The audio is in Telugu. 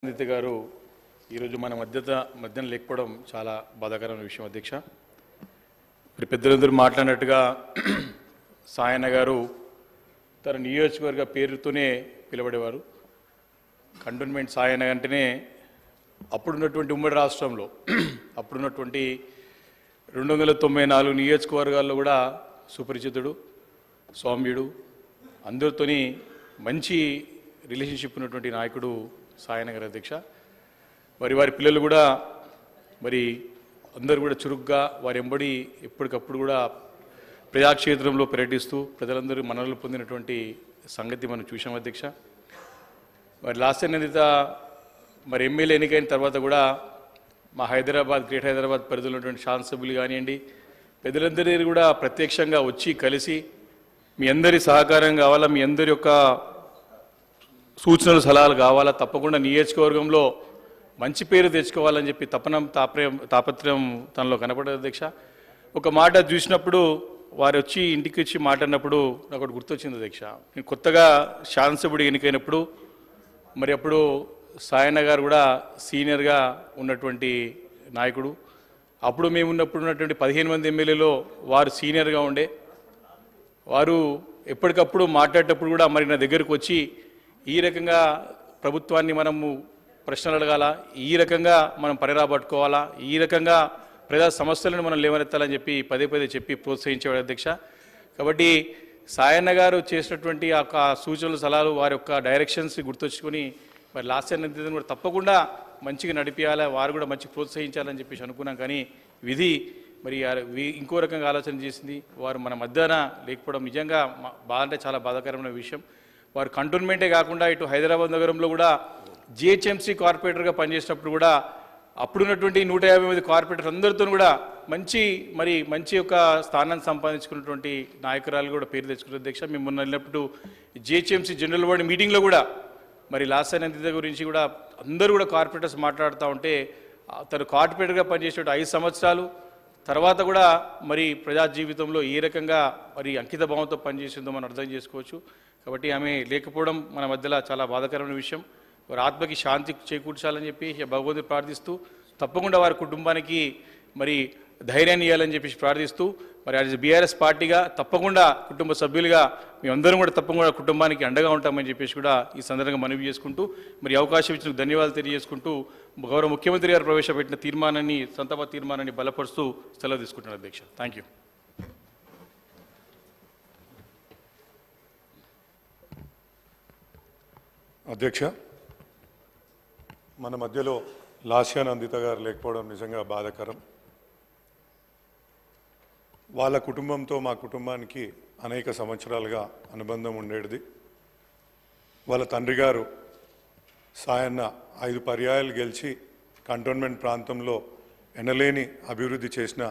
నందిత గారు ఈరోజు మన మధ్యన లేకపోవడం చాలా బాధాకరమైన విషయం అధ్యక్ష. మరి పెద్దలందరూ మాట్లాడినట్టుగా సాయన్న గారు తన నియోజకవర్గ పేరుతోనే పిలువడేవారు. కంటోన్మెంట్ సాయన్న అంటేనే అప్పుడున్నటువంటి ఉమ్మడి రాష్ట్రంలో అప్పుడున్నటువంటి 294 నియోజకవర్గాల్లో కూడా సుపరిచితుడు, సౌమ్యుడు, అందరితోని మంచి రిలేషన్షిప్ ఉన్నటువంటి నాయకుడు సాయన్న గారు అధ్యక్ష. వారి పిల్లలు కూడా అందరూ కూడా చురుగ్గా వారి ఎంబడి ఎప్పటికప్పుడు కూడా ప్రజాక్షేత్రంలో పర్యటిస్తూ ప్రజలందరూ మనలు పొందినటువంటి సంగతి మనం చూసాం అధ్యక్ష. లాస్ట్ నందిత ఎమ్మెల్యే ఎన్నికైన తర్వాత కూడా మా గ్రేట్ హైదరాబాద్ పరిధిలో ఉన్నటువంటి శాసనసభ్యులు కానివ్వండి, పెద్దలందరూ కూడా ప్రత్యక్షంగా వచ్చి కలిసి మీ అందరి సహకారం కావాలా, మీ అందరి యొక్క సూచనలు సలహాలు కావాలా, తప్పకుండా నియోజకవర్గంలో మంచి పేరు తెచ్చుకోవాలని చెప్పి తాపత్రయం తనలో కనపడదు అధ్యక్ష. ఒక మాట చూసినప్పుడు వారు వచ్చి ఇంటికి వచ్చి మాట్లాడినప్పుడు నాకు ఒకటి గుర్తొచ్చింది అధ్యక్ష. నేను కొత్తగా శాసనసభ్యుడు ఎన్నికైనప్పుడు అప్పుడు సాయన్న గారు కూడా సీనియర్గా ఉన్నటువంటి నాయకుడు. అప్పుడు మేము ఉన్నటువంటి 15 మంది ఎమ్మెల్యేలో వారు సీనియర్గా ఉండే వారు ఎప్పటికప్పుడు మాట్లాడేటప్పుడు కూడా నా దగ్గరకు వచ్చి ఈ రకంగా ప్రభుత్వాన్ని మనము ప్రశ్నలు అడగాల, ఈ రకంగా మనం పరిరాబట్టుకోవాలా, ఈ రకంగా ప్రజా సమస్యలను మనం లేవనెత్తాలని చెప్పి పదే చెప్పి ప్రోత్సహించేవాడు అధ్యక్ష. కాబట్టి సాయన్న గారు చేసినటువంటి ఆ సూచనలు సలహాలు వారి యొక్క డైరెక్షన్స్ గుర్తొచ్చుకొని లాస్ట్ ఇయర్ నందితను కూడా తప్పకుండా మంచిగా నడిపించాలి, వారు కూడా మంచి ప్రోత్సహించాలని చెప్పేసి అనుకున్నాం. కానీ విధి ఇంకో రకంగా ఆలోచన చేసింది. వారు మన మధ్యాహ్న లేకపోవడం నిజంగా అంటే చాలా బాధాకరమైన విషయం. వారు కంటోన్మెంటే కాకుండా ఇటు హైదరాబాద్ నగరంలో కూడా జిహెచ్ఎంసీ కార్పొరేటర్గా పనిచేసినప్పుడు కూడా అప్పుడున్నటువంటి 150 మంది కార్పొరేటర్స్ అందరితో కూడా మంచి యొక్క స్థానాన్ని సంపాదించుకున్నటువంటి నాయకురాలు కూడా పేరు తెచ్చుకున్న అధ్యక్ష. మేము మొన్న వెళ్ళినప్పుడు జిహెచ్ఎంసీ జనరల్ బాడీ మీటింగ్లో కూడా లాస్ట్ నందిత గురించి కూడా అందరూ కూడా కార్పొరేటర్స్ మాట్లాడుతూ ఉంటే తను కార్పొరేటర్గా పనిచేసినట్టు 5 సంవత్సరాలు తర్వాత కూడా ప్రజా జీవితంలో ఏ రకంగా అంకిత భావంతో పనిచేసిందో మనం అర్థం చేసుకోవచ్చు. కాబట్టి ఆమె లేకపోవడం మన మధ్యలో చాలా బాధాకరమైన విషయం. వారి ఆత్మకి శాంతి చేకూర్చాలని చెప్పి భగవంతుడు ప్రార్థిస్తూ తప్పకుండా వారి కుటుంబానికి ధైర్యాన్ని ఇవ్వాలని చెప్పేసి ప్రార్థిస్తూ యాజ్ బీఆర్ఎస్ పార్టీగా తప్పకుండా కుటుంబ సభ్యులుగా మేమందరం కూడా తప్పకుండా కుటుంబానికి అండగా ఉంటామని చెప్పేసి కూడా ఈ సందర్భంగా మనవి చేసుకుంటూ అవకాశం ఇచ్చిన ధన్యవాదాలు తెలియజేసుకుంటూ గౌరవ ముఖ్యమంత్రి గారు ప్రవేశపెట్టిన సంతాప తీర్మానాన్ని బలపరుస్తూ సెలవు తీసుకుంటున్నారు అధ్యక్ష. Thank you. అధ్యక్ష, మన మధ్యలో లాస్యా నందిత గారు లేకపోవడం నిజంగా బాధాకరం. వాళ్ళ కుటుంబంతో మా కుటుంబానికి అనేక సంవత్సరాలుగా అనుబంధం ఉండేది. వాళ్ళ తండ్రి గారు సాయన్న 5 పర్యాయాలు గెలిచి కంటోన్మెంట్ ప్రాంతంలో ఎనలేని అభివృద్ధి చేసిన